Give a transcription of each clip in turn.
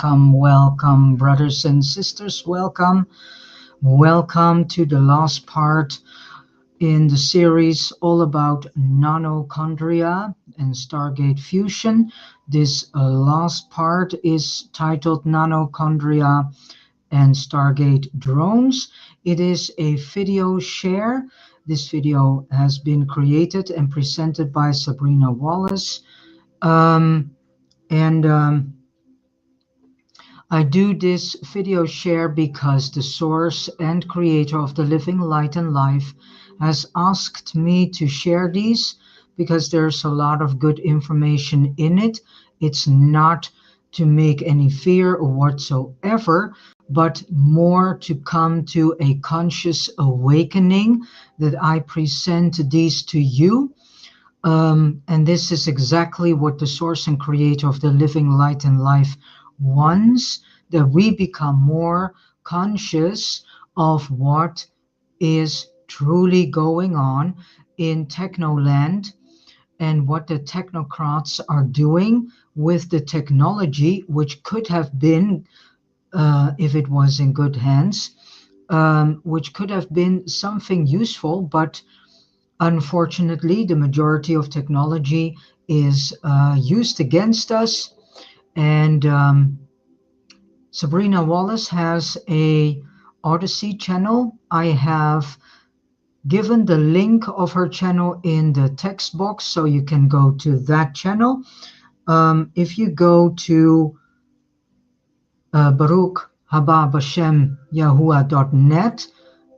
Welcome, brothers and sisters. Welcome to the last part in the series all about Nano Chondria and Stargate fusion. This last part is titled Nano Chondria and Stargate drones. It is a video share. This video has been created and presented by Sabrina Wallace. And I do this video share because the source and creator of the Living Light and Life has asked me to share these because there's a lot of good information in it. It's not to make any fear or whatsoever, but more to come to a conscious awakening that I present these to you. And this is exactly what the source and creator of the Living Light and Life wants, that we become more conscious of what is truly going on in Technoland and what the technocrats are doing with the technology, which could have been, if it was in good hands, which could have been something useful, but unfortunately, the majority of technology is used against us. And Sabrina Wallace has a Odyssey channel. I have given the link of her channel in the text box, so you can go to that channel. If you go to Baruch Haba Bashem Yahuwah.net,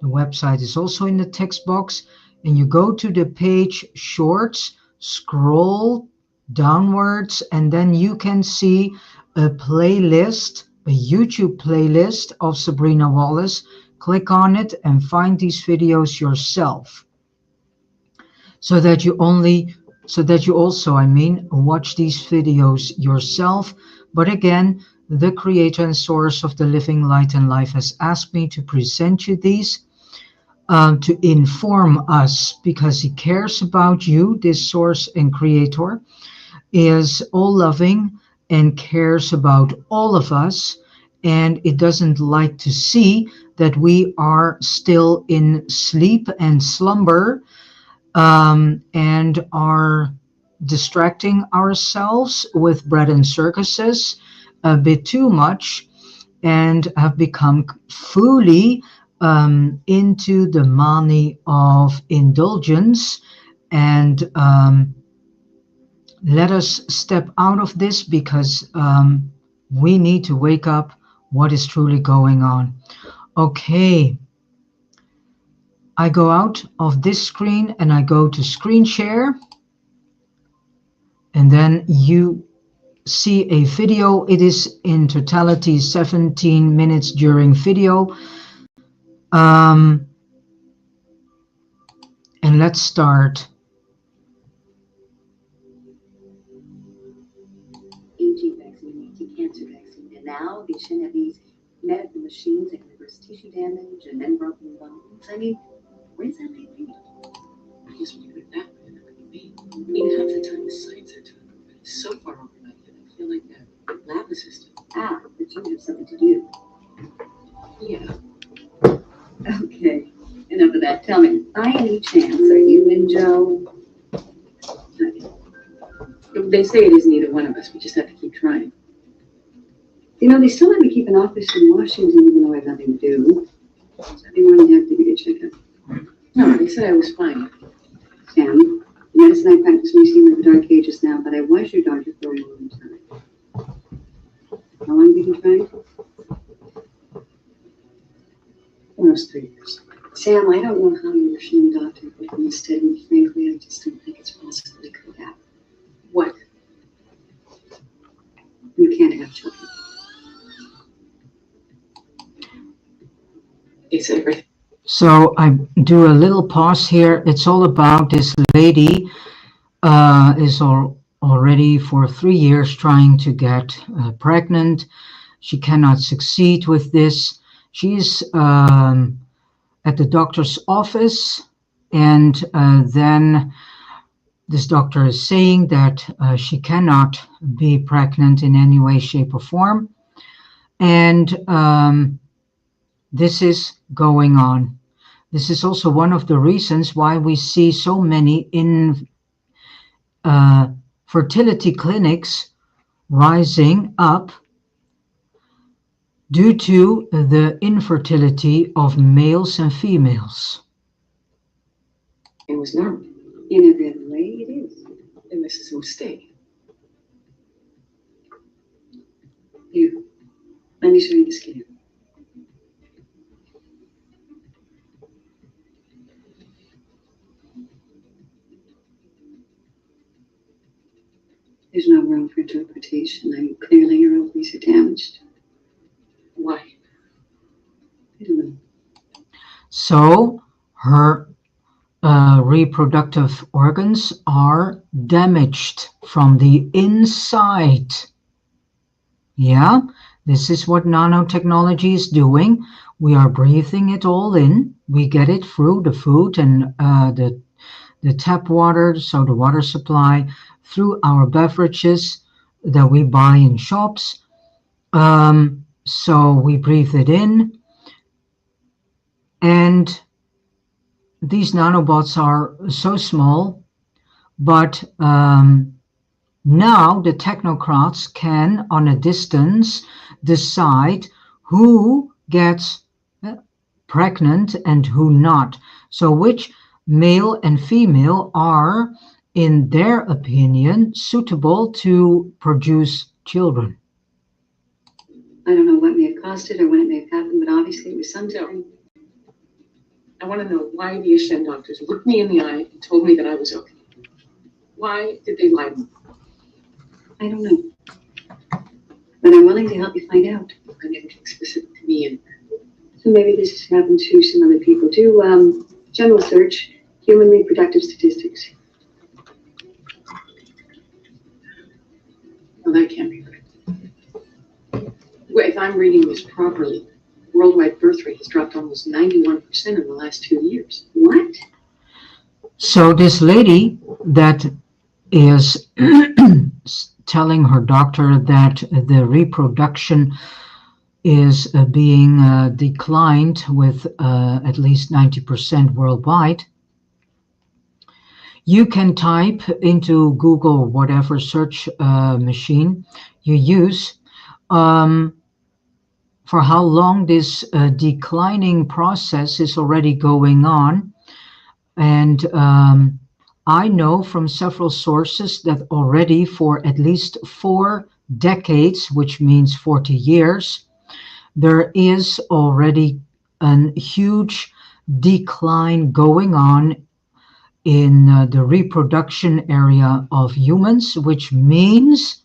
the website is also in the text box, and you go to the page Shorts, scroll downwards, and then you can see a playlist, a YouTube playlist of Sabrina Wallace. Click on it and find these videos yourself, so that you also watch these videos yourself. But again, the creator and source of the Living Light and Life has asked me to present you these, to inform us, because he cares about you. This source and creator is all loving and cares about all of us, and it doesn't like to see that we are still in sleep and slumber, and are distracting ourselves with bread and circuses a bit too much, and have become fully into the mani of indulgence. And let us step out of this, because we need to wake up what is truly going on. Okay, I go out of this screen and I go to screen share, and then you see a video. It is in totality 17 minutes during video. And let's start. Aging vaccine, anti-cancer vaccine, and now they shouldn't have these medical machines that can reverse tissue damage and then broken bones. I mean, where's that leave me? I guess when you put it that way, that could be. I mean, half the time the science are trying to move so far overnight that I feel like a lab assistant. Ah, but you have something to do. Yeah. Okay, enough of that. Tell me, by any chance, are you and Joe? They say it isn't either one of us. We just have to keep trying. You know, they still let me keep an office in Washington, even though I have nothing to do. So they want to have to get a checkup. No, they said I was fine. Sam, the medicine I practice may seem like the dark ages now, but I was your doctor for a long time. How long have you been trying? Almost 3 years. Sam, I don't know how your machine doctor could be instead, and frankly, I just don't think it's possible it could happen. What? You can't have children. It's everything. So I do a little pause here. It's all about this lady is already for 3 years trying to get pregnant. She cannot succeed with this. She's at the doctor's office, and then this doctor is saying that she cannot be pregnant in any way, shape, or form. And this is going on. This is also one of the reasons why we see so many fertility clinics rising up due to the infertility of males and females. It was normal. In every other way, it is. And this is a mistake. Here, let me show you the scan. There's no room for interpretation. I mean, clearly your ovaries are damaged. Why? I don't know. So her reproductive organs are damaged from the inside. Yeah, this is what nanotechnology is doing. We are breathing it all in. We get it through the food and the tap water, so the water supply, through our beverages that we buy in shops. So we breathe it in, and these nanobots are so small, but now the technocrats can, on a distance, decide who gets pregnant and who not. So which male and female are, in their opinion, suitable to produce children. I don't know what may have caused it or when it may have happened, but obviously it was sometime. I want to know why the Ashen doctors looked me in the eye and told me that I was okay. Why did they lie to me? I don't know. But I'm willing to help you find out. I never get specific to me, and So maybe this has happened to some other people. Do general search, human reproductive statistics. well, that can't be right. Well, if I'm reading this properly, worldwide birth rate has dropped almost 91% in the last 2 years. What? So this lady that is telling her doctor that the reproduction is being declined with at least 90% worldwide. You can type into Google, whatever search machine you use, for how long this declining process is already going on. And I know from several sources that already for at least 4 decades, which means 40 years, there is already a huge decline going on in the reproduction area of humans, which means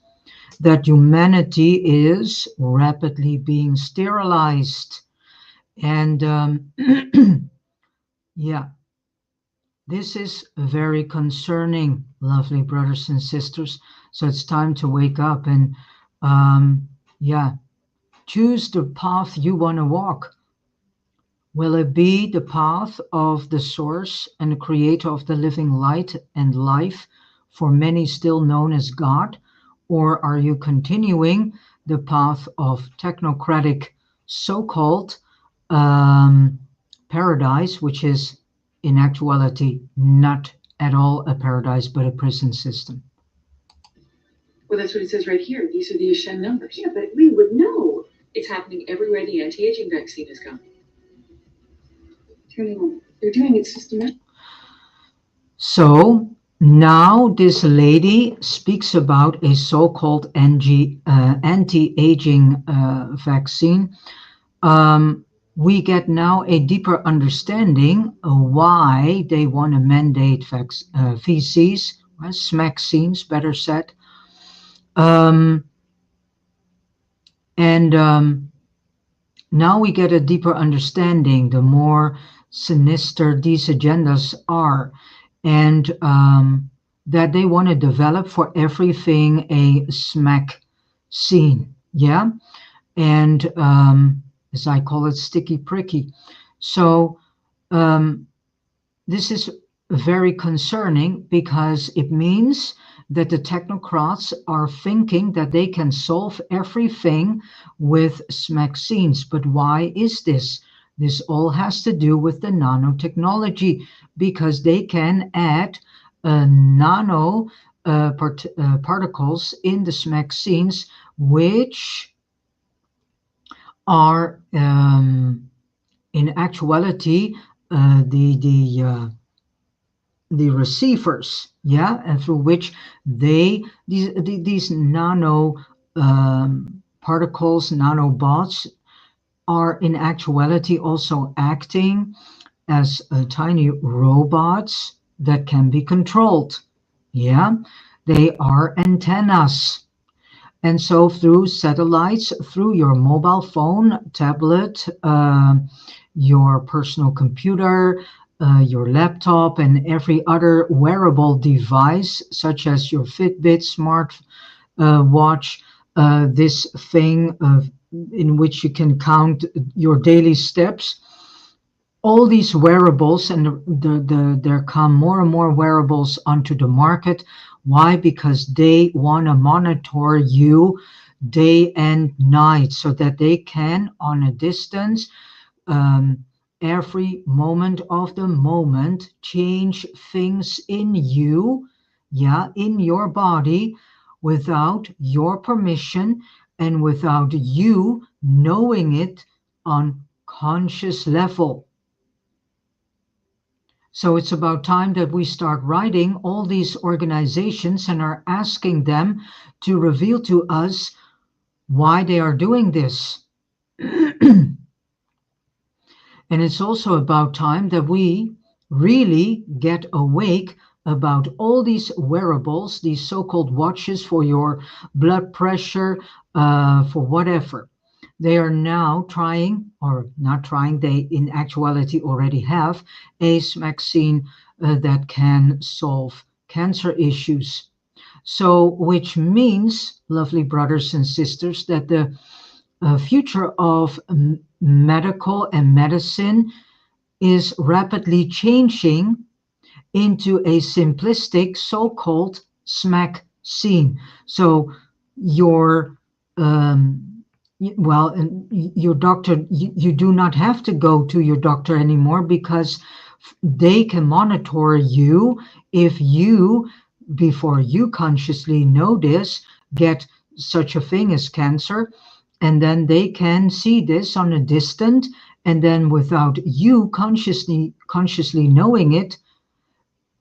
that humanity is rapidly being sterilized. And yeah, this is very concerning, lovely brothers and sisters. So it's time to wake up and, yeah, choose the path you want to walk. Will it be the path of the source and the creator of the living light and life, for many still known as God? Or are you continuing the path of technocratic so-called paradise, which is in actuality not at all a paradise, but a prison system? Well, that's what it says right here. These are the Ashen numbers. Yeah, but we would know. It's happening everywhere the anti-aging vaccine has gone. Turning on. They're doing it systematically. So now this lady speaks about a so-called anti-aging vaccine. We get now a deeper understanding of why they want to mandate feces, vaccines, better said. Now we get a deeper understanding, the more sinister these agendas are, and that they want to develop for everything a smack scene, yeah? And as I call it, sticky pricky. So this is very concerning because it means that the technocrats are thinking that they can solve everything with vaccines. But why is this? This all has to do with the nanotechnology, because they can add nano particles in the vaccines, which are in actuality the receivers, yeah, and through which these nano particles, nanobots, are in actuality also acting as tiny robots that can be controlled. Yeah, they are antennas. And so through satellites, through your mobile phone, tablet, your personal computer, your laptop, and every other wearable device, such as your Fitbit, smart watch, this thing in which you can count your daily steps. All these wearables, and there come more and more wearables onto the market. Why? Because they want to monitor you day and night, so that they can, on a distance, um, every moment of the moment, change things in you, yeah, in your body, without your permission and without you knowing it on conscious level. So it's about time that we start writing all these organizations and are asking them to reveal to us why they are doing this. And it's also about time that we really get awake about all these wearables, these so-called watches for your blood pressure, for whatever. They are now trying, or not trying, they in actuality already have a vaccine that can solve cancer issues. So, which means, lovely brothers and sisters, that the future of medical and medicine is rapidly changing into a simplistic so-called smack scene. So your well, and your doctor, you do not have to go to your doctor anymore, because they can monitor you if you, before you consciously know this, get such a thing as cancer, and then they can see this on a distant, and then without you consciously knowing it,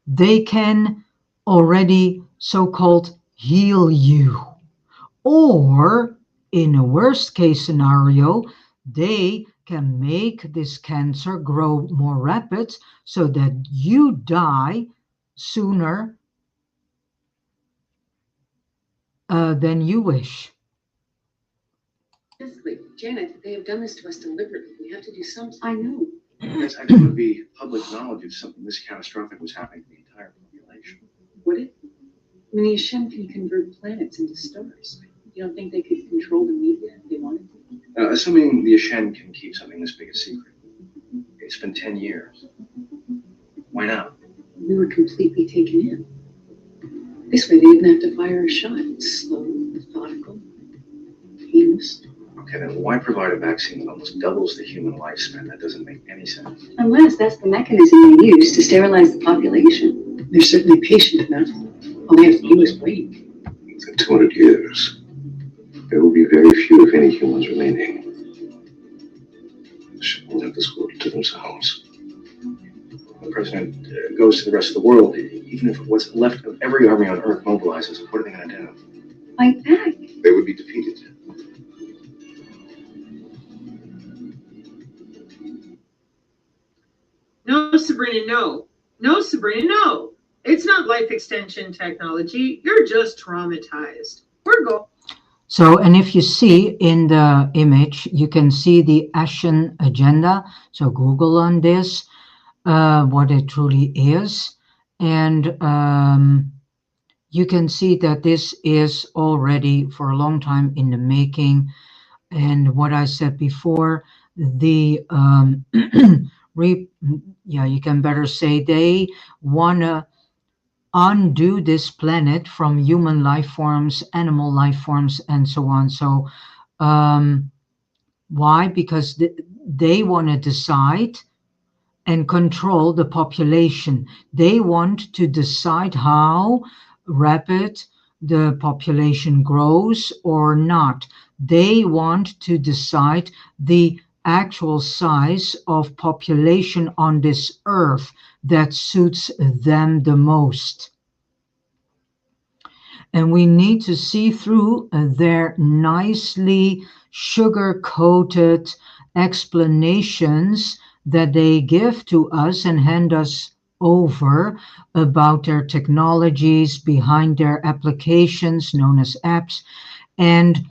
they can already so-called heal you. Or in a worst case scenario, they can make this cancer grow more rapid, so that you die sooner than you wish. Physically, Janet, they have done this to us deliberately. We have to do something. I know. Yes, I think it would be public knowledge if something this catastrophic was happening to the entire population. Would it? I mean, the Hashem can convert planets into stars. You don't think they could control the media if they wanted to? Assuming the Ashen can keep something this big a secret. It's been 10 years. Why not? We were completely taken in. This way, they didn't have to fire a shot. It's slow, methodical, painless. Okay, then why provide a vaccine that almost doubles the human lifespan? That doesn't make any sense. Unless that's the mechanism they use to sterilize the population. They're certainly patient enough. All they have to do is wait. For 200 years, there will be very few, if any, humans remaining. The ship will have this world to themselves. The president goes to the rest of the world, even if what's left of every army on Earth mobilizes, what are they going to do? Fight back. They would be defeated. No, Sabrina, no. No, Sabrina, no. It's not life extension technology. You're just traumatized. We're going. So, and if you see in the image, you can see the Ashen agenda. So Google on this, what it truly is. And you can see that this is already for a long time in the making. And what I said before, the you can better say they want to undo this planet from human life forms, animal life forms, and so on. So why? Because they want to decide and control the population. They want to decide how rapid the population grows or not. They want to decide the actual size of population on this earth that suits them the most. And we need to see through their nicely sugar-coated explanations that they give to us and hand us over about their technologies behind their applications known as apps and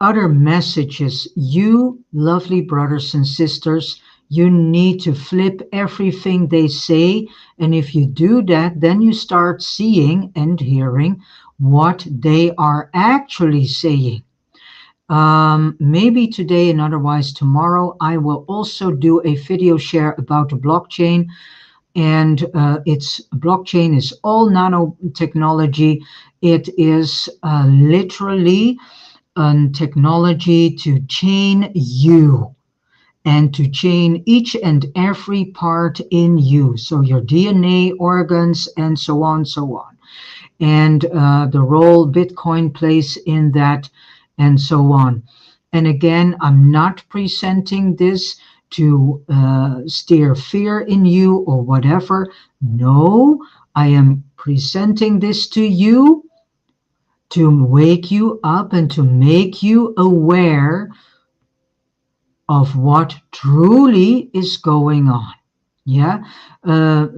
other messages. You lovely brothers and sisters, you need to flip everything they say, and if you do that, then you start seeing and hearing what they are actually saying. Maybe today and otherwise tomorrow, I will also do a video share about the blockchain. And its blockchain is all nanotechnology. It is literally a technology to chain you and to chain each and every part in you. So your DNA, organs, and so on, so on. And the role Bitcoin plays in that, and so on. And again, I'm not presenting this to steer fear in you or whatever. No, I am presenting this to you to wake you up and to make you aware of what truly is going on. Yeah,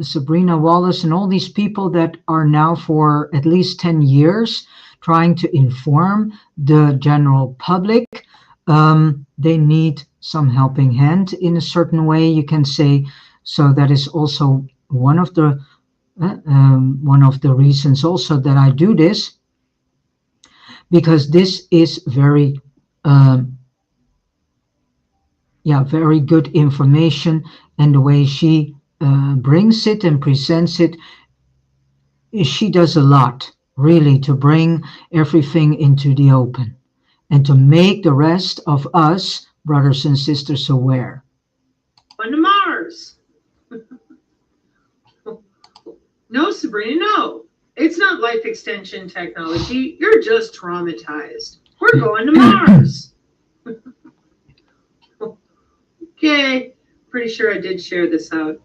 Sabrina Wallace and all these people that are now for at least 10 years trying to inform the general public, they need some helping hand in a certain way, you can say. So that is also one of the reasons also that I do this, because this is very very good information, and the way she brings it and presents it, she does a lot really to bring everything into the open and to make the rest of us brothers and sisters aware. On to Mars. No, Sabrina, no. It's not life extension technology. You're just traumatized. We're going to Mars. Okay, pretty sure I did share this out.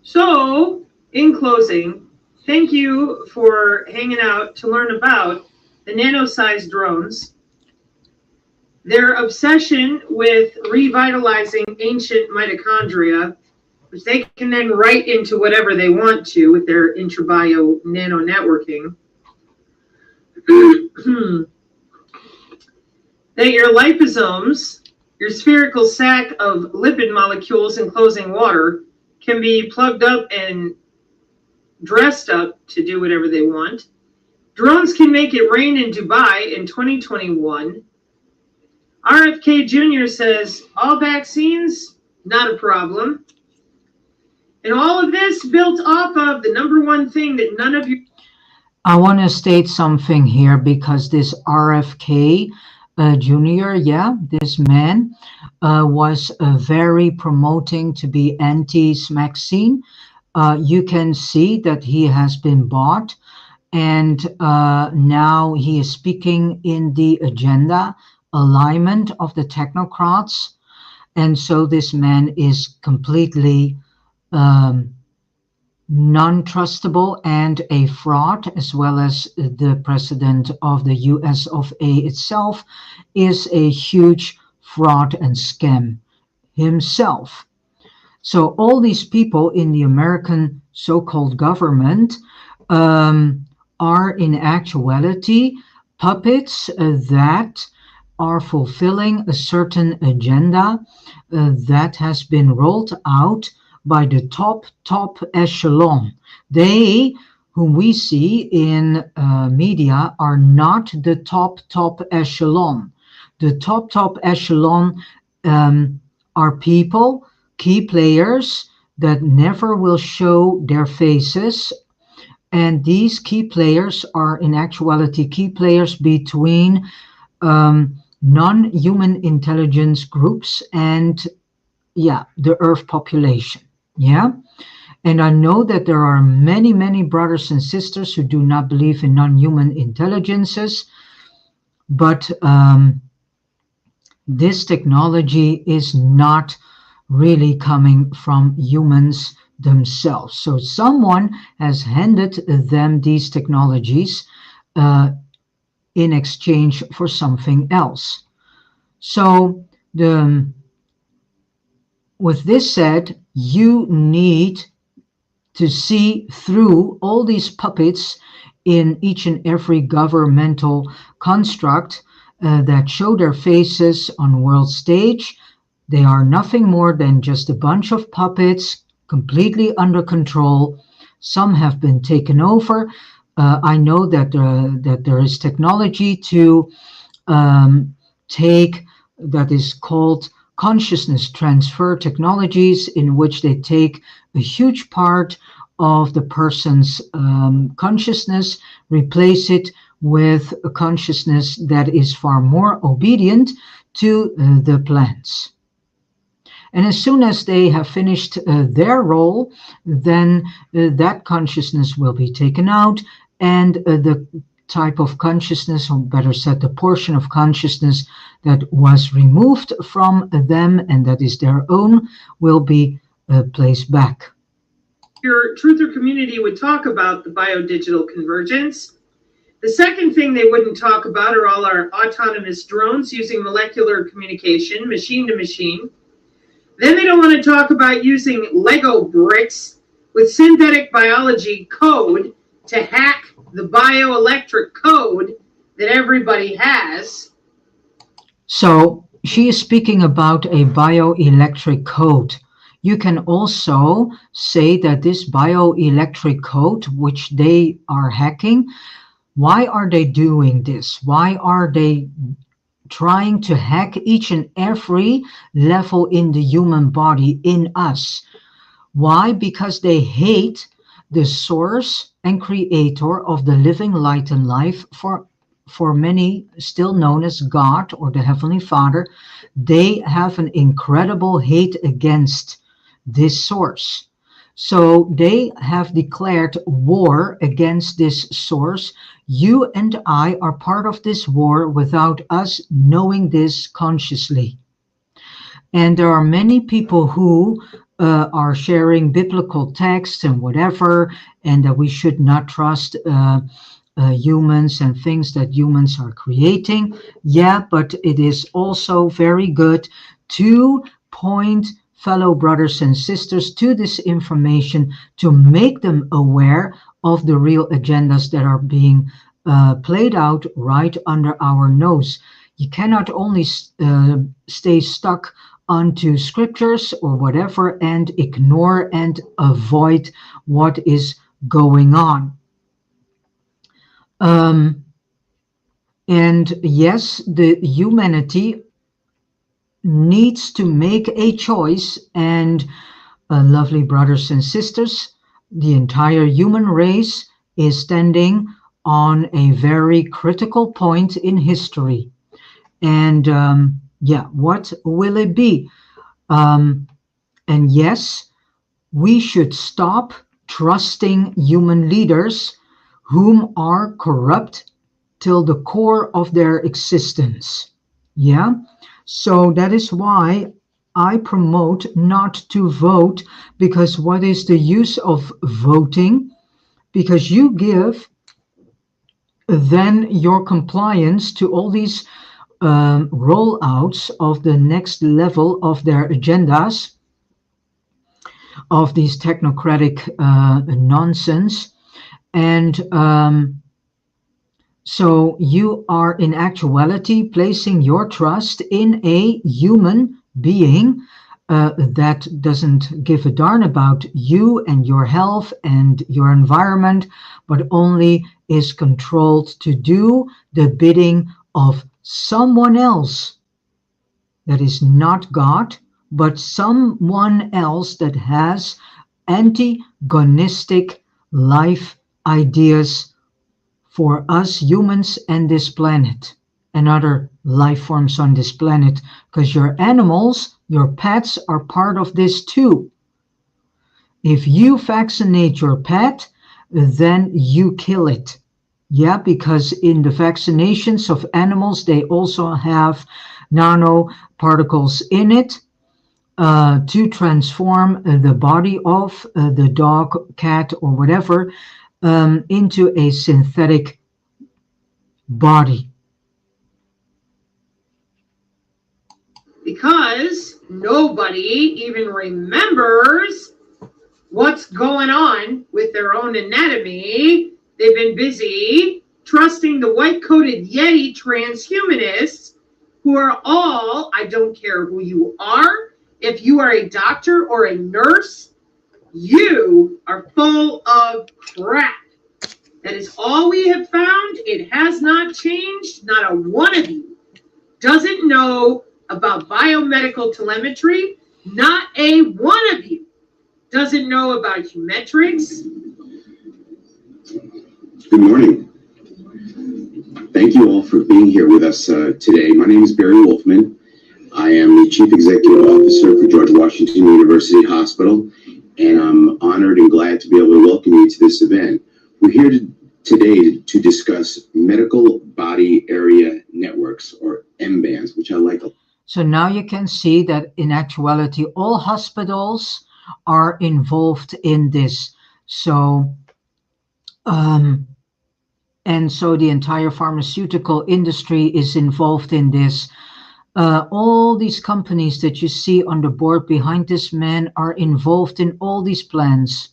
So, in closing, thank you for hanging out to learn about the nano-sized drones, their obsession with revitalizing ancient mitochondria, which they can then write into whatever they want to with their intrabio nano networking. That your liposomes, your spherical sac of lipid molecules enclosing water, can be plugged up and dressed up to do whatever they want. Drones can make it rain in Dubai in 2021. RFK Jr. says, all vaccines, not a problem. And all of this built off of the number one thing that none of you... I want to state something here, because this RFK Jr., this man was very promoting to be anti-vaccine. You can see that he has been bought, and now he is speaking in the agenda alignment of the technocrats. And so this man is completely non-trustable and a fraud, as well as the president of the US of A itself is a huge fraud and scam himself. So all these people in the American so-called government are in actuality puppets that are fulfilling a certain agenda that has been rolled out by the top echelon. They, whom we see in media, are not the top echelon. The top echelon are people, key players, that never will show their faces And these key players are in actuality key players between non-human intelligence groups and the Earth population. Yeah. And I know that there are many, many brothers and sisters who do not believe in non-human intelligences, but this technology is not really coming from humans themselves. So someone has handed them these technologies in exchange for something else. So with this said, you need to see through all these puppets in each and every governmental construct that show their faces on world stage. They are nothing more than just a bunch of puppets completely under control. Some have been taken over. I know that there is technology to take that is called consciousness transfer technologies, in which they take a huge part of the person's consciousness, replace it with a consciousness that is far more obedient to the plans. And as soon as they have finished their role, then that consciousness will be taken out, and the type of consciousness, or better said, the portion of consciousness that was removed from them and that is their own, will be placed back. Your truther community would talk about the biodigital convergence. The second thing they wouldn't talk about are all our autonomous drones using molecular communication, machine to machine. Then they don't want to talk about using Lego bricks with synthetic biology code to hack the bioelectric code that everybody has. So she is speaking about a bioelectric code. You can also say that this bioelectric code, which they are hacking, why are they doing this? Why are they trying to hack each and every level in the human body, in us? Why? Because they hate the source and creator of the living light and life, for many still known as God or the Heavenly Father. They have an incredible hate against this source. So they have declared war against this source. You and I are part of this war without us knowing this consciously. And there are many people who are sharing biblical texts and whatever, and that we should not trust humans and things that humans are creating. Yeah, but it is also very good to point fellow brothers and sisters to this information, to make them aware of the real agendas that are being played out right under our nose. You cannot only stay stuck onto scriptures or whatever and ignore and avoid what is going on. And yes, the humanity needs to make a choice, and lovely brothers and sisters, the entire human race is standing on a very critical point in history. And what will it be? And yes, we should stop trusting human leaders whom are corrupt till the core of their existence. Yeah. So that is why I promote not to vote, because what is the use of voting? Because you give then your compliance to all these rollouts of the next level of their agendas, of these technocratic nonsense. And so you are in actuality placing your trust in a human being that doesn't give a darn about you and your health and your environment, but only is controlled to do the bidding of someone else that is not God, but someone else that has antagonistic life ideas for us humans and this planet and other life forms on this planet, because your animals, your pets are part of this too. If you vaccinate your pet, then you kill it. Yeah, because in the vaccinations of animals, they also have nanoparticles in it to transform the body of the dog, cat, or whatever into a synthetic body. Because nobody even remembers what's going on with their own anatomy. They've been busy trusting the white-coated Yeti transhumanists who are all, I don't care who you are, if you are a doctor or a nurse, you are full of crap. That is all we have found. It has not changed. Not a one of you doesn't know about biomedical telemetry. Not a one of you doesn't know about Humetrics. Good morning. Thank you all for being here with us today. My name is Barry Wolfman. I am the Chief Executive Officer for George Washington University Hospital, and I'm honored and glad to be able to welcome you to this event. We're here today to discuss medical body area networks, or MBANs, which I like. So now you can see that in actuality, all hospitals are involved in this. So, and so the entire pharmaceutical industry is involved in this. All these companies that you see on the board behind this man are involved in all these plans.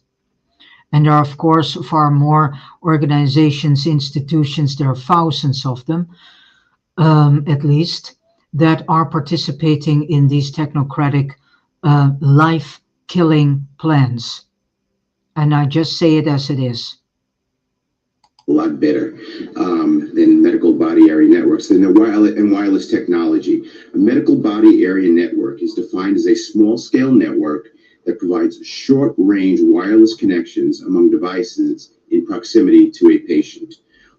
And there are, of course, far more organizations, institutions, there are thousands of them, at least, that are participating in these technocratic life-killing plans. And I just say it as it is. A lot better than medical body area networks, than the wireless technology. A medical body area network is defined as a small-scale network that provides short-range wireless connections among devices in proximity to a patient.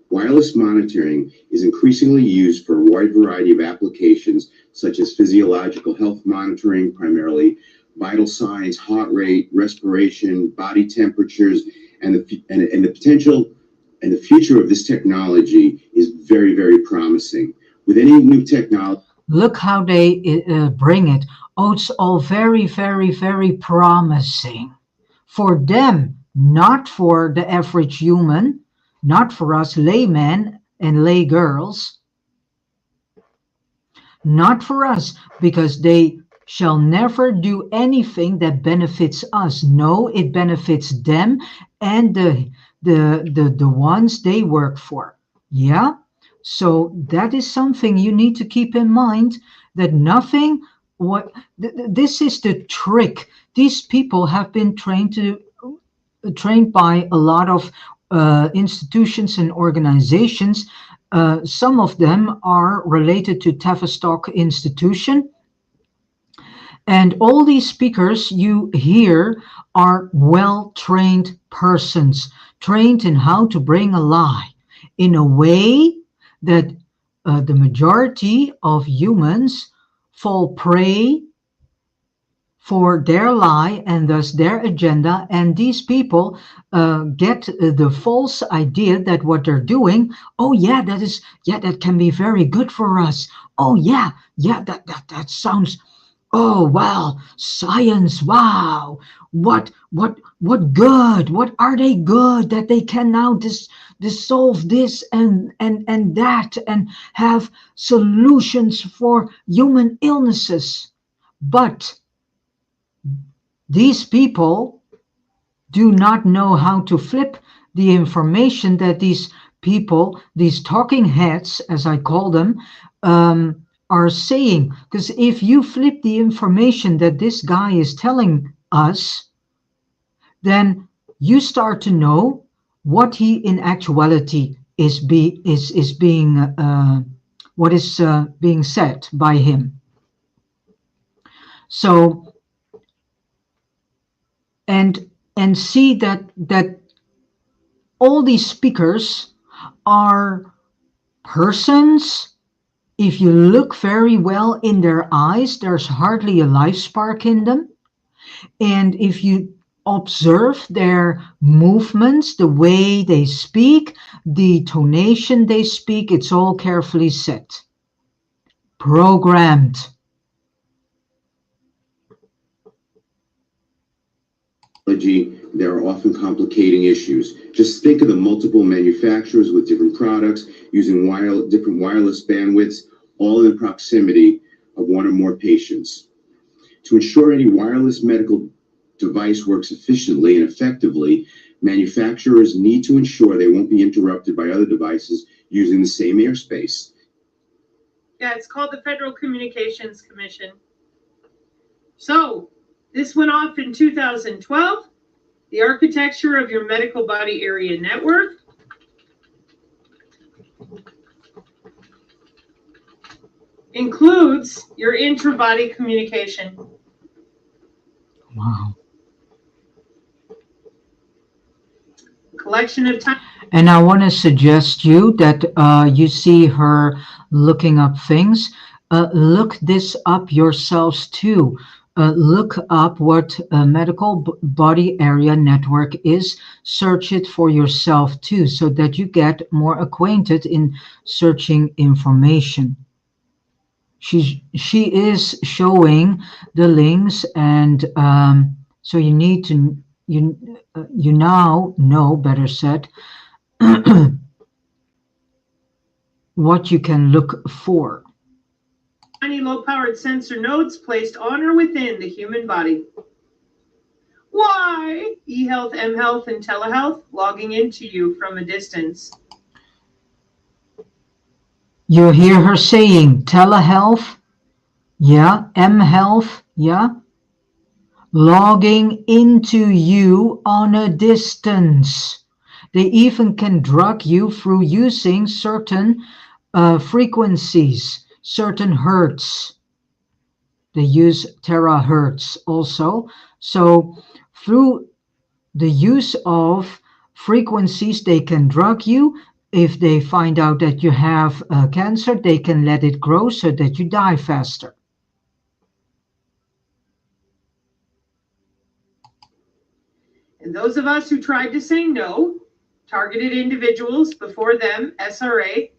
Wireless monitoring is increasingly used for a wide variety of applications, such as physiological health monitoring, primarily vital signs, heart rate, respiration, body temperatures, and the potential and the future of this technology is very, very promising. With any new technology, look how they bring it. Oh, it's all very, very, very promising for them, not for the average human, not for us laymen and lay girls, not for us, because they shall never do anything that benefits us. No, it benefits them and the ones they work for. Yeah. So that is something you need to keep in mind, that nothing this is the trick. These people have been trained by a lot of institutions and organizations. Some of them are related to Tavistock Institution. And all these speakers you hear are well-trained persons, trained in how to bring a lie in a way that the majority of humans fall prey for their lie and thus their agenda. And these people get the false idea that what they're doing, oh yeah, that can be very good for us. Oh yeah, that sounds, oh wow, science, wow, what good, what are they good that they can now dissolve this and that and have solutions for human illnesses. But these people do not know how to flip the information that these people, these talking heads, as I call them, are saying. Because if you flip the information that this guy is telling us, then you start to know what he in actuality is being what is being said by him. So and see that all these speakers are persons. If you look very well in their eyes, there's hardly a life spark in them. And if you observe their movements, the way they speak, the tonation they speak, it's all carefully set, programmed. There are often complicating issues. Just think of the multiple manufacturers with different products using different wireless bandwidths, all in the proximity of one or more patients. To ensure any wireless medical device works efficiently and effectively, manufacturers need to ensure they won't be interrupted by other devices using the same airspace. Yeah, it's called the Federal Communications Commission. So, this went off in 2012. The architecture of your medical body area network. Includes your intra-body communication. Wow. Collection of time. And I want to suggest you that you see her looking up things. Look this up yourselves too. Look up what a medical body area network is. Search it for yourself too, so that you get more acquainted in searching information. She is showing the links, and so you need to you now know, better said, what you can look for. Tiny low-powered sensor nodes placed on or within the human body. Why? E-health, M-health, and telehealth logging into you from a distance. You hear her saying telehealth, yeah, M-health, yeah, logging into you on a distance. They even can drug you through using certain frequencies, certain hertz. They use terahertz also. So through the use of frequencies, they can drug you. If they find out that you have cancer, they can let it grow so that you die faster. And those of us who tried to say no, targeted individuals, before them, SRA,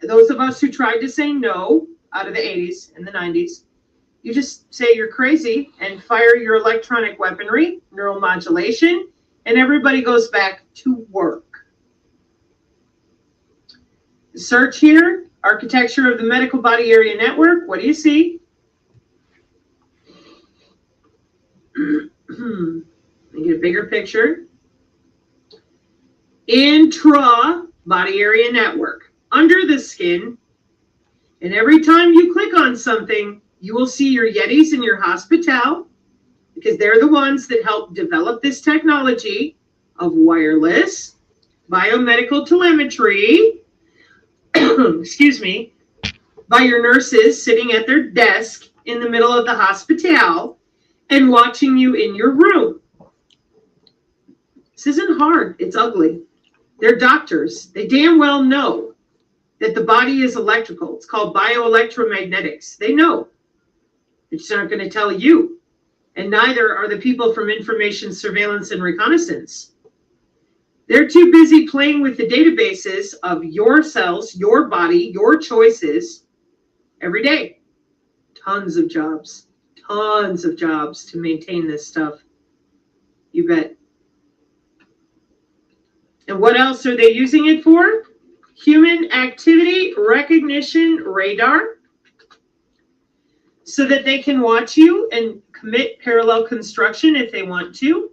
those of us who tried to say no out of the 80s and the 90s, you just say you're crazy and fire your electronic weaponry, neuromodulation, and everybody goes back to work. Search here, architecture of the medical body area network. What do you see? Let me get a bigger picture. Intra body area network, under the skin. And every time you click on something, you will see your Yetis and your Hospital, because they're the ones that help develop this technology of wireless biomedical telemetry, excuse me, by your nurses sitting at their desk in the middle of the hospital and watching you in your room. This isn't hard. It's ugly. They're doctors. They damn well know that the body is electrical. It's called bioelectromagnetics. They know. They're just not going to tell you. And neither are the people from information surveillance and reconnaissance. They're too busy playing with the databases of your cells, your body, your choices every day. Tons of jobs to maintain this stuff. You bet. And what else are they using it for? Human activity recognition radar, so that they can watch you and commit parallel construction if they want to.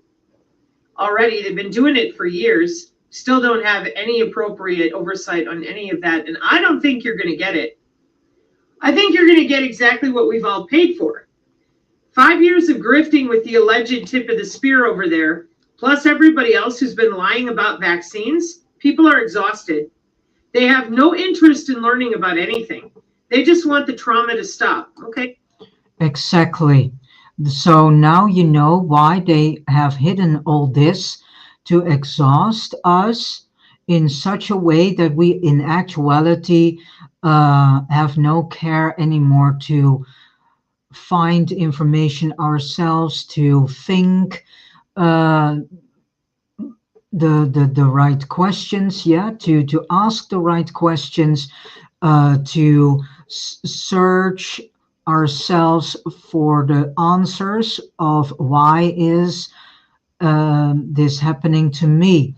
Already, they've been doing it for years, still don't have any appropriate oversight on any of that, and I don't think you're going to get it. I think you're going to get exactly what we've all paid for. 5 years of grifting with the alleged tip of the spear over there, plus everybody else who's been lying about vaccines. People are exhausted. They have no interest in learning about anything. They just want the trauma to stop. Okay. Exactly. So now you know why they have hidden all this, to exhaust us in such a way that we, in actuality, have no care anymore to find information ourselves, to think the right questions, yeah, to ask the right questions, to search ourselves for the answers of why is this happening to me.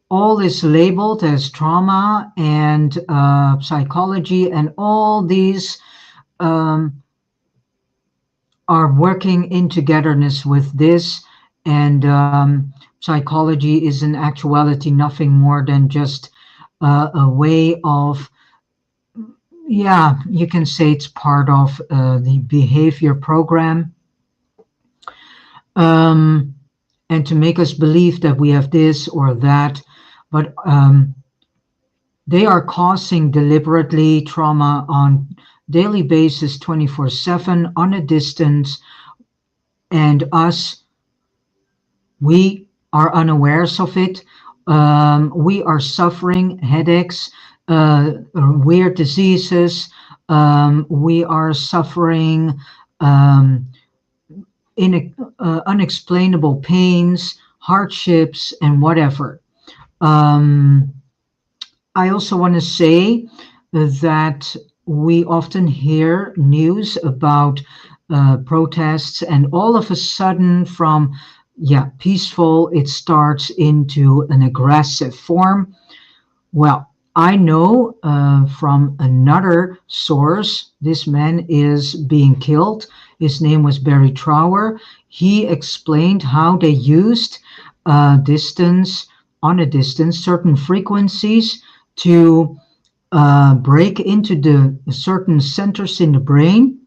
All is labeled as trauma and psychology, and all these are working in togetherness with this. And psychology is in actuality nothing more than just a way of, yeah, you can say it's part of the behavior program. And to make us believe that we have this or that, but they are causing deliberately trauma on daily basis, 24/7, on a distance, and us, we are unawares of it. We are suffering headaches, weird diseases. We are suffering unexplainable pains, hardships, and whatever. I also want to say that we often hear news about protests, and all of a sudden, from peaceful, it starts into an aggressive form. Well, I know from another source, this man is being killed. His name was Barry Trower. He explained how they used on a distance, certain frequencies to break into the certain centers in the brain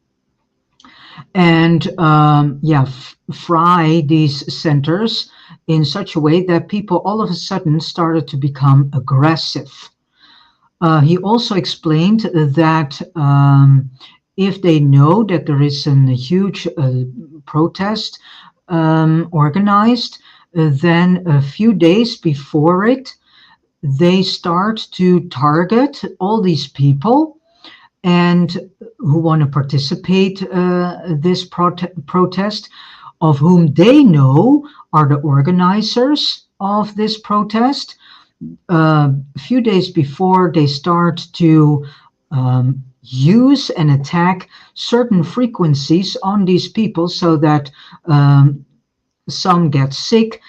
and fry these centers in such a way that people all of a sudden started to become aggressive. He also explained that if they know that there is a huge protest organized, then a few days before it, they start to target all these people and who want to participate this protest, of whom they know are the organizers of this protest. A few days before, they start to use and attack certain frequencies on these people, so that some get sick,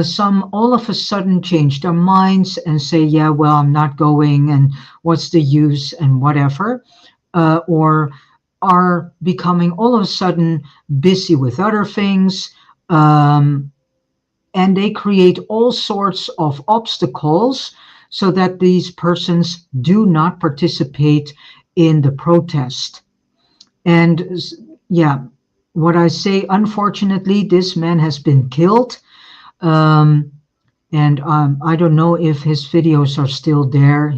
some all of a sudden change their minds and say, yeah, well, I'm not going, and what's the use, and whatever, or are becoming all of a sudden busy with other things, and they create all sorts of obstacles so that these persons do not participate in the protest. And what I say, unfortunately, this man has been killed. And I don't know if his videos are still there.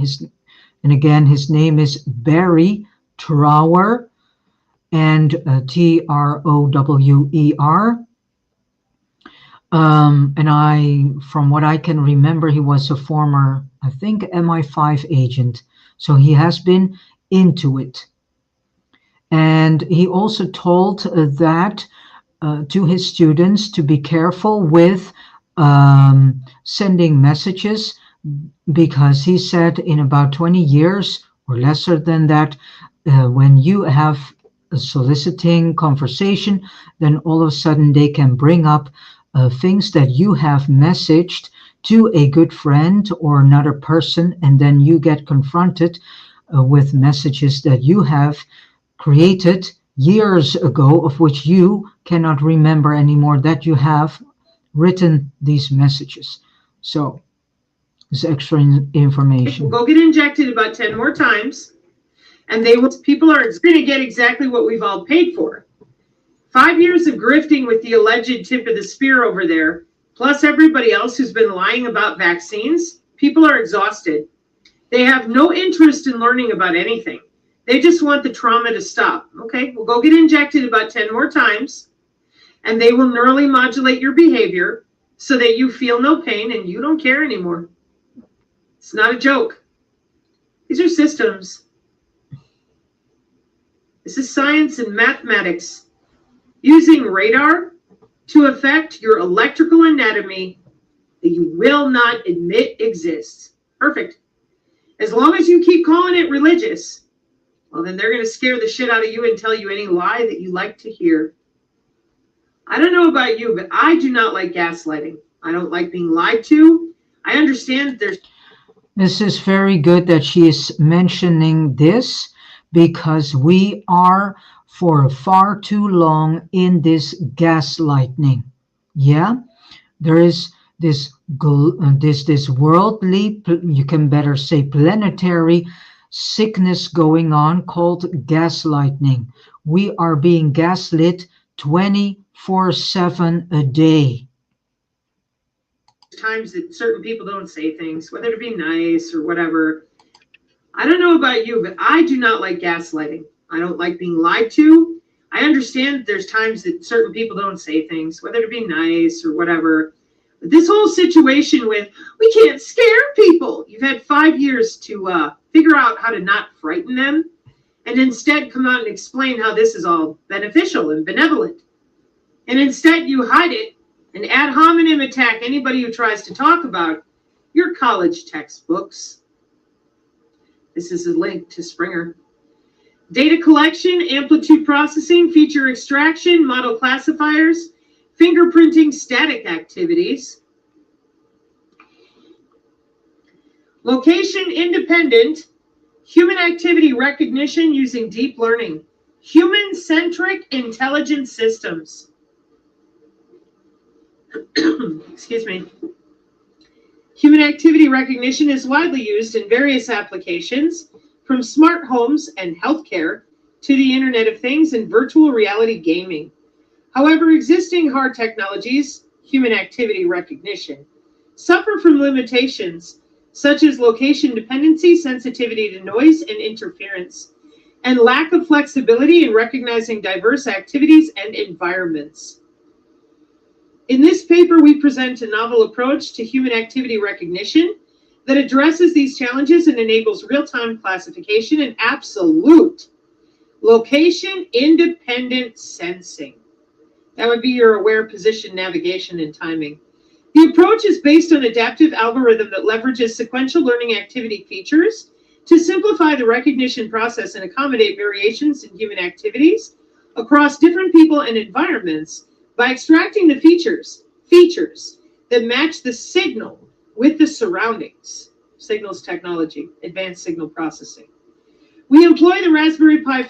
And again, his name is Barry Trower, and Trower. And from what I can remember, he was a former, I think, MI5 agent. So he has been into it. And he also told that to his students to be careful with sending messages, because he said in about 20 years or lesser than that, when you have a soliciting conversation, then all of a sudden they can bring up things that you have messaged to a good friend or another person, and then you get confronted with messages that you have created years ago, of which you cannot remember anymore that you have written these messages. So this extra information. Go get injected about 10 more times, and people are going to get exactly what we've all paid for. 5 years of grifting with the alleged tip of the spear over there, plus everybody else who's been lying about vaccines. People are exhausted. They have no interest in learning about anything. They just want the trauma to stop. Okay, well, go get injected about 10 more times, and they will neurally modulate your behavior. so that you feel no pain and you don't care anymore. It's not a joke. These are systems. This is science and mathematics. Using radar to affect your electrical anatomy that you will not admit exists. Perfect. As long as you keep calling it religious, well, then they're going to scare the shit out of you and tell you any lie that you like to hear. I don't know about you, but I do not like gaslighting. I don't like being lied to. I understand that there's... This is very good that she is mentioning this, because we are for far too long in this gaslighting. Yeah, there is this worldly, you can better say planetary sickness going on called gaslighting. We are being gaslit 24/7 a day. Times that certain people don't say things, whether to be nice or whatever. I don't know about you, but I do not like gaslighting. I don't like being lied to. I understand that there's times that certain people don't say things, whether to be nice or whatever. But this whole situation with, we can't scare people. You've had 5 years to figure out how to not frighten them, and instead come out and explain how this is all beneficial and benevolent. And instead you hide it and ad hominem attack anybody who tries to talk about your college textbooks. This is a link to Springer. Data collection, amplitude processing, feature extraction, model classifiers, fingerprinting, static activities. Location independent, human activity recognition using deep learning, human-centric intelligence systems. Excuse me. Human activity recognition is widely used in various applications, from smart homes and healthcare to the Internet of Things and virtual reality gaming. However, existing hard technologies, human activity recognition, suffer from limitations such as location dependency, sensitivity to noise and interference, and lack of flexibility in recognizing diverse activities and environments. In this paper, we present a novel approach to human activity recognition that addresses these challenges and enables real-time classification and absolute location-independent sensing. That would be your aware position, navigation, and timing. The approach is based on adaptive algorithm that leverages sequential learning activity features to simplify the recognition process and accommodate variations in human activities across different people and environments by extracting the features that match the signal with the surroundings. Signals technology, advanced signal processing. We employ the Raspberry Pi.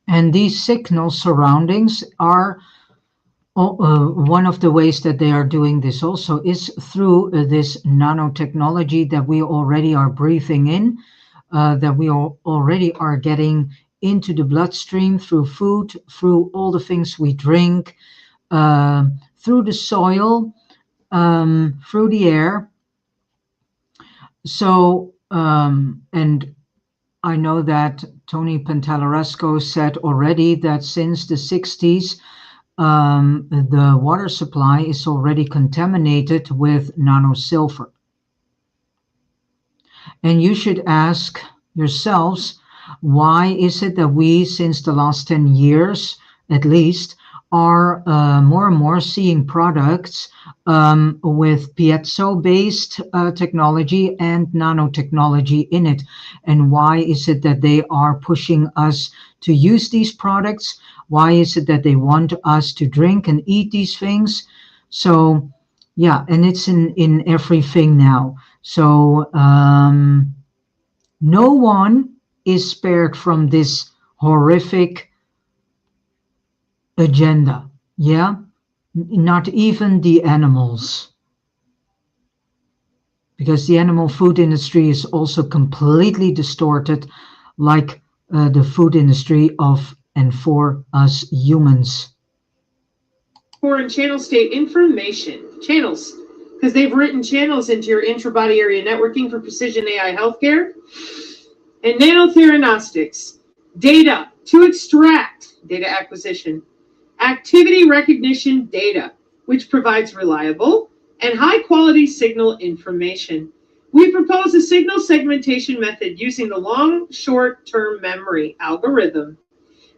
And these signal surroundings are one of the ways that they are doing this also is through this nanotechnology that we already are breathing in, that we already are getting into the bloodstream through food, through all the things we drink, through the soil, through the air. So, and I know that Tony Pantalaresco said already that since the 60s, the water supply is already contaminated with nanosilver. And you should ask yourselves, why is it that we, since the last 10 years at least, are more and more seeing products with piezo-based technology and nanotechnology in it? And why is it that they are pushing us to use these products? Why is it that they want us to drink and eat these things? So, yeah, and it's in everything now. So, no one is spared from this horrific agenda. Yeah, not even the animals, because the animal food industry is also completely distorted, like the food industry of and for us humans. Foreign channel state information channels, because they've written channels into your intra-body area networking for precision AI healthcare and nanotheranostics. Data to extract, data acquisition, activity recognition data, which provides reliable and high-quality signal information. We propose a signal segmentation method using the long short-term memory algorithm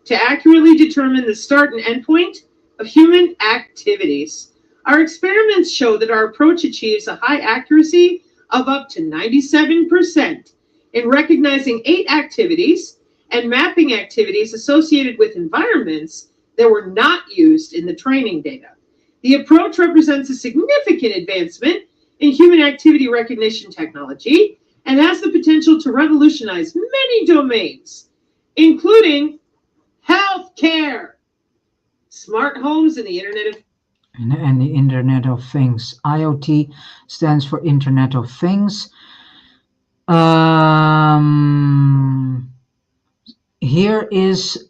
to accurately determine the start and end point of human activities. Our experiments show that our approach achieves a high accuracy of up to 97% in recognizing 8 activities and mapping activities associated with environments that were not used in the training data. The approach represents a significant advancement in human activity recognition technology and has the potential to revolutionize many domains, including healthcare, smart homes, and the Internet of and the Internet of Things. IoT stands for Internet of Things. Here is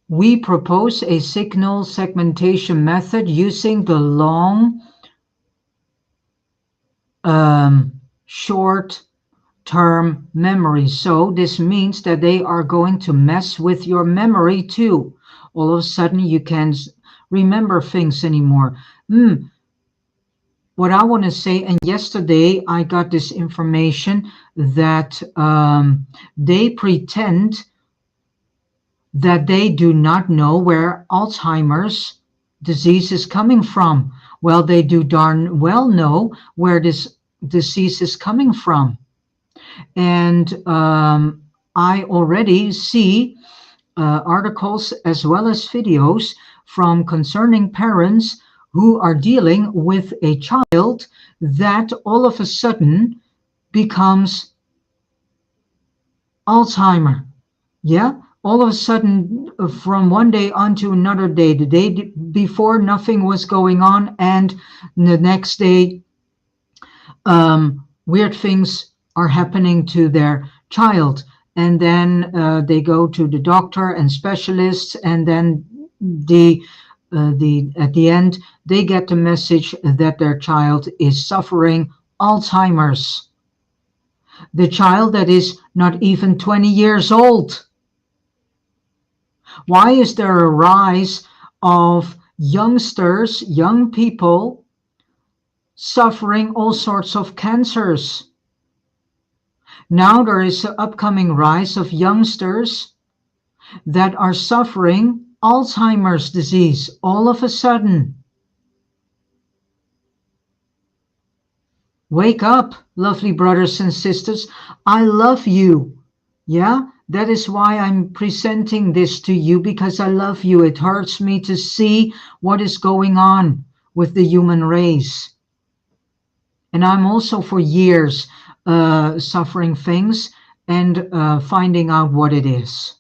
we propose a signal segmentation method using the long short-term memory. So this means that they are going to mess with your memory too. All of a sudden you can't remember things anymore. What I want to say, and yesterday I got this information that they pretend that they do not know where Alzheimer's disease is coming from. Well, they do darn well know where this disease is coming from. And I already see articles as well as videos from concerning parents who are dealing with a child that all of a sudden becomes Alzheimer. Yeah, all of a sudden from one day onto another day, the day before nothing was going on, and the next day weird things are happening to their child. And then they go to the doctor and specialists, and then at the end they get the message that their child is suffering Alzheimer's. The child that is not even 20 years old. Why is there a rise of youngsters, young people, suffering all sorts of cancers? Now there is an upcoming rise of youngsters that are suffering Alzheimer's disease all of a sudden. Wake up, lovely brothers and sisters. I love you. Yeah, that is why I'm presenting this to you, because I love you. It hurts me to see what is going on with the human race. And I'm also for years suffering things and finding out what it is.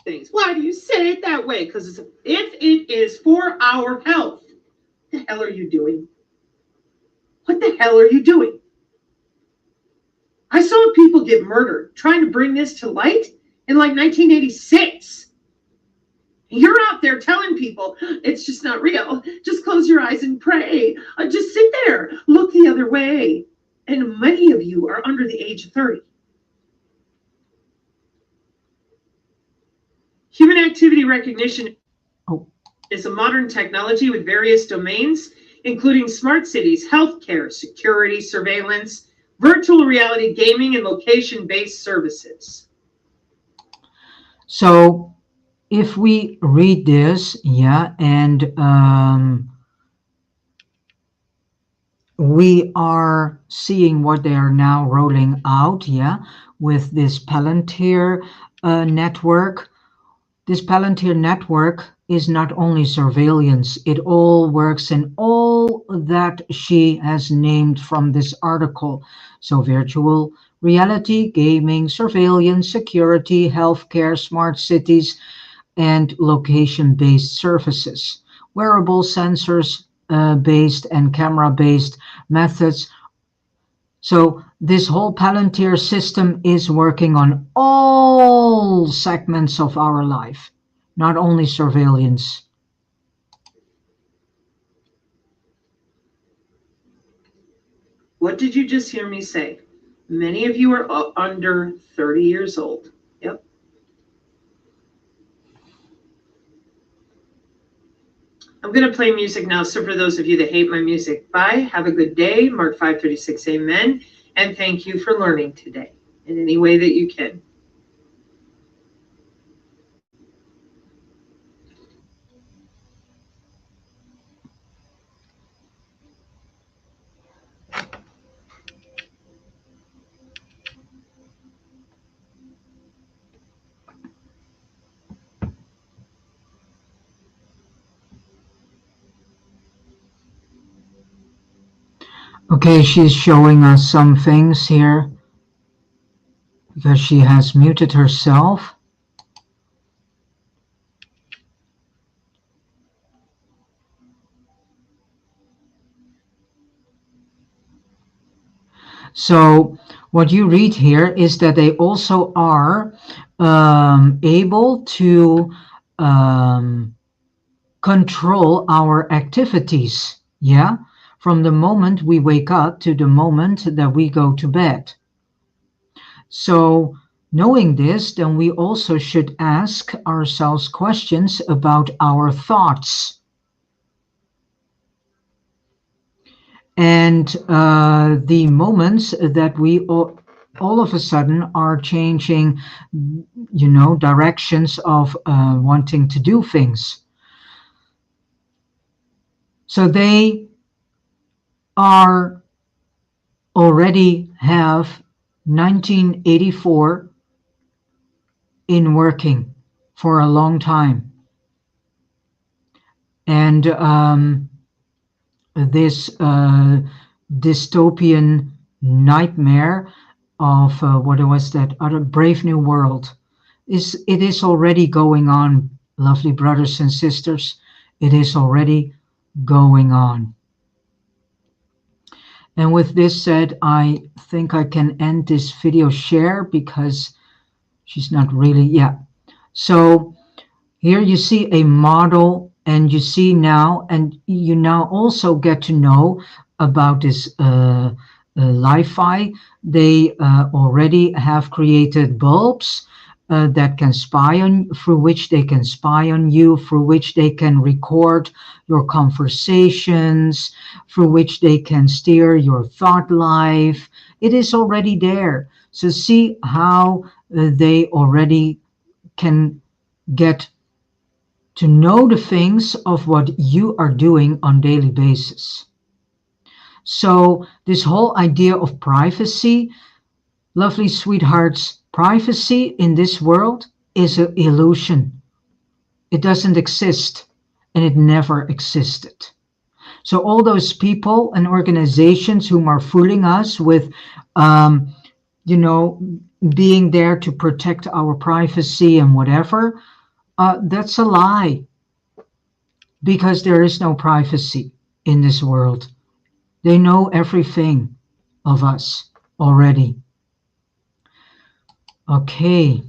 things. Why do you say it that way? Because if it is for our health, what the hell are you doing? What the hell are you doing? I saw people get murdered trying to bring this to light in like 1986. You're out there telling people it's just not real. Just close your eyes and pray. Just sit there. Look the other way. And many of you are under the age of 30. Human activity recognition is a modern technology with various domains, including smart cities, healthcare, security, surveillance, virtual reality, gaming, and location-based services. So if we read this, and we are seeing what they are now rolling out, with this Palantir network. This Palantir network is not only surveillance, it all works in all that she has named from this article. So virtual reality, gaming, surveillance, security, healthcare, smart cities, and location-based services. Wearable sensors based and camera-based methods. So this whole Palantir system is working on all segments of our life, not only surveillance. What did you just hear me say? Many of you are under 30 years old. Yep. going to play music now. So for those of you that hate my music, bye. Have a good day. Mark 5:36, amen. And thank you for learning today in any way that you can. Okay, she's showing us some things here because she has muted herself. So what you read here is that they also are able to control our activities, yeah, from the moment we wake up to the moment that we go to bed. So knowing this, then we also should ask ourselves questions about our thoughts. And the moments that we all of a sudden are changing, directions of wanting to do things. So they are already have 1984 in working for a long time. And this dystopian nightmare of what was that other Brave New World is already going on, lovely brothers and sisters. It is already going on. And with this said, I think I can end this video share because she's not really, yeah. So here you see a model, and you see now, and you now also get to know about this Li-Fi. They already have created bulbs that can spy on, through which they can spy on you, through which they can record your conversations, through which they can steer your thought life. It is already there. So see how they already can get to know the things of what you are doing on daily basis. So this whole idea of privacy, lovely sweethearts, privacy in this world is an illusion. It doesn't exist, and it never existed. So all those people and organizations whom are fooling us with, being there to protect our privacy and whatever, that's a lie. Because there is no privacy in this world. They know everything of us already. Okay.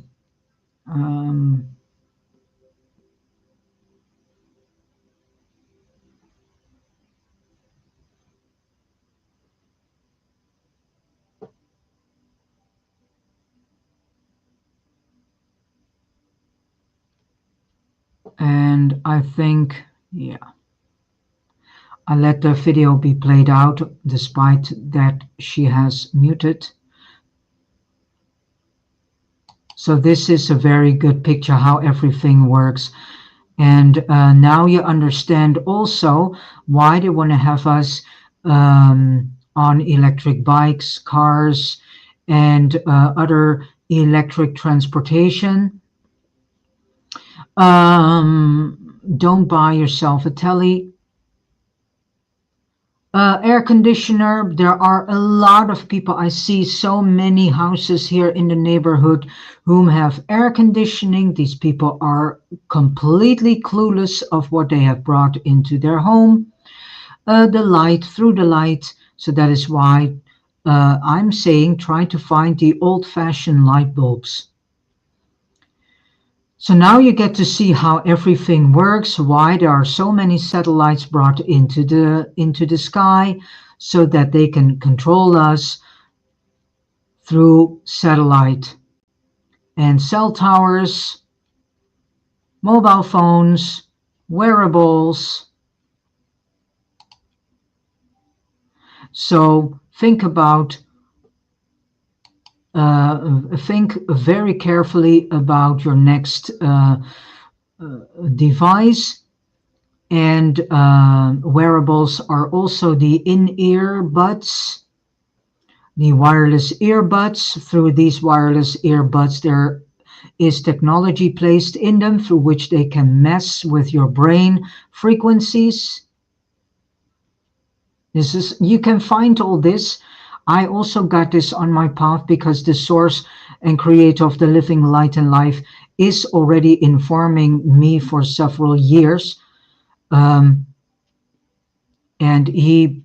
And I think, yeah, I let the video be played out despite that she has muted. So this is a very good picture how everything works. And now you understand also why they want to have us on electric bikes, cars, and other electric transportation. Don't buy yourself a telly. Air conditioner. There are a lot of people. I see so many houses here in the neighborhood whom have air conditioning. These people are completely clueless of what they have brought into their home. The light, through the light. So that is why I'm saying try to find the old-fashioned light bulbs. So now you get to see how everything works, why there are so many satellites brought into the sky, so that they can control us through satellite and cell towers, mobile phones, wearables, So think very carefully about your next device. And wearables are also the in-ear buds, the wireless earbuds. Through these wireless earbuds, there is technology placed in them through which they can mess with your brain frequencies. You can find all this. I also got this on my path because the source and creator of the living light and life is already informing me for several years. And he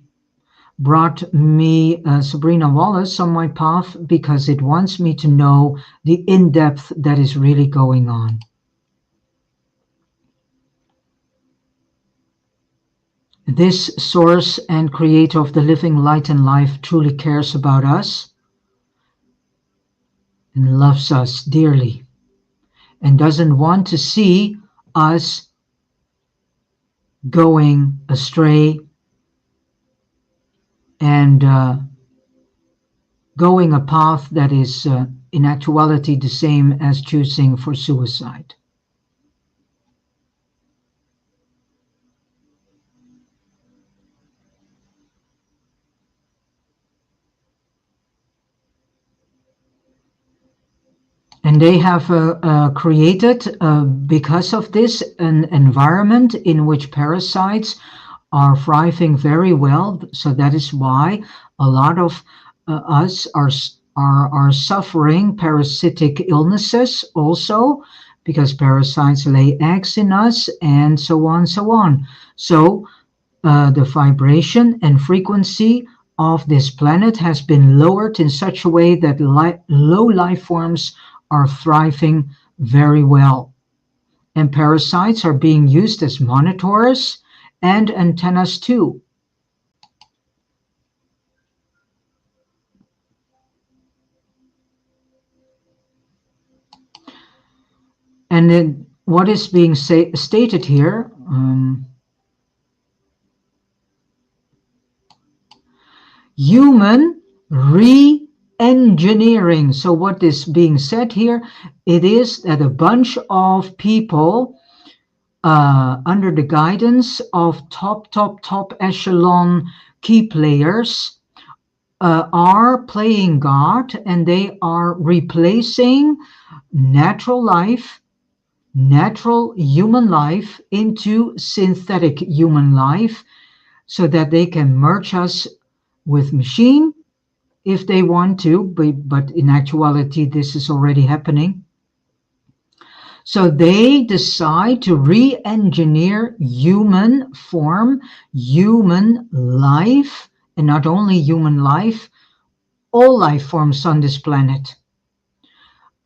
brought me Sabrina Wallace on my path because it wants me to know the in-depth that is really going on. This source and creator of the living light and life truly cares about us and loves us dearly and doesn't want to see us going astray and going a path that is in actuality the same as choosing for suicide. And they have created, because of this, an environment in which parasites are thriving very well. So that is why a lot of us are suffering parasitic illnesses also, because parasites lay eggs in us and so on, so on. So the vibration and frequency of this planet has been lowered in such a way that low life forms are thriving very well. And parasites are being used as monitors and antennas too. And then what is being stated here, human re-engineering. So what is being said here, it is that a bunch of people under the guidance of top echelon key players are playing God, and they are replacing natural life, natural human life into synthetic human life, so that they can merge us with machine if they want to, but in actuality this is already happening. So they decide to re-engineer human form, human life, and not only human life, all life forms on this planet.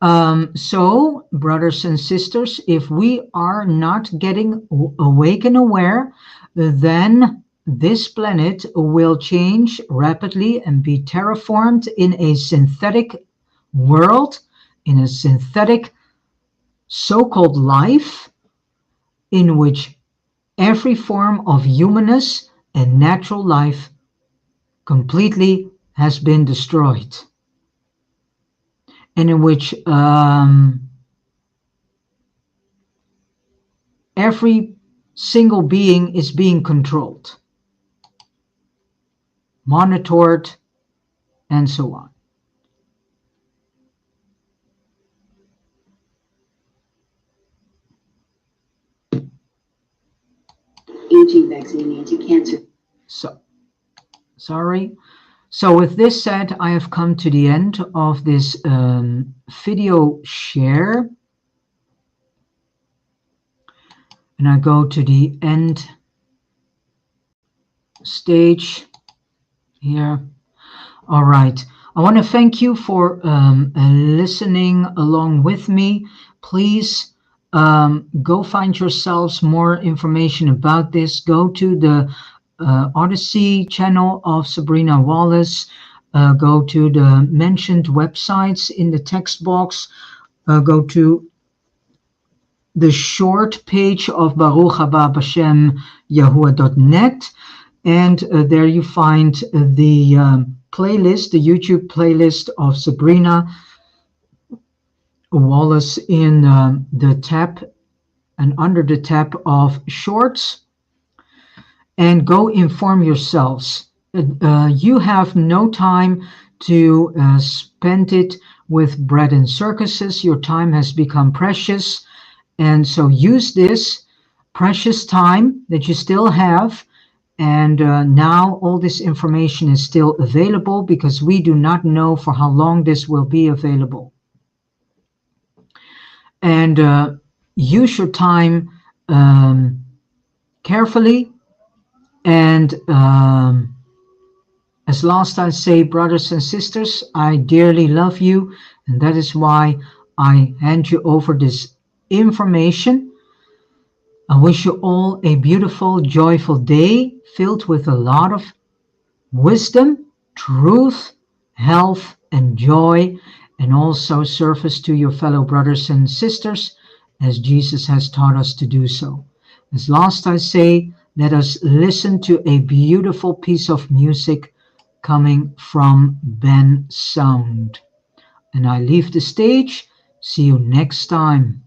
So, brothers and sisters, if we are not getting awake and aware, then this planet will change rapidly and be terraformed in a synthetic world, in a synthetic so-called life, in which every form of humanness and natural life completely has been destroyed, and in which every single being is being controlled, monitored, and so on. Aging vaccine, anti-cancer. So, sorry. So with this said, I have come to the end of this video share. And I go to the end stage here. All right. I want to thank you for listening along with me. Please go find yourselves more information about this. Go to the Odyssey channel of Sabrina Wallace. Go to the mentioned websites in the text box. Go to the short page of Baruch Haba Bashem Yahuwah.net, And there you find the playlist, the YouTube playlist of Sabrina Wallace in the tab and under the tab of Shorts. And go inform yourselves. You have no time to spend it with bread and circuses. Your time has become precious. And so use this precious time that you still have. And now all this information is still available because we do not know for how long this will be available. And use your time carefully. And as last I say, brothers and sisters, I dearly love you. And that is why I hand you over this information. I wish you all a beautiful, joyful day filled with a lot of wisdom, truth, health, and joy, and also service to your fellow brothers and sisters as Jesus has taught us to do so. As last I say, let us listen to a beautiful piece of music coming from Ben Sound. And I leave the stage. See you next time.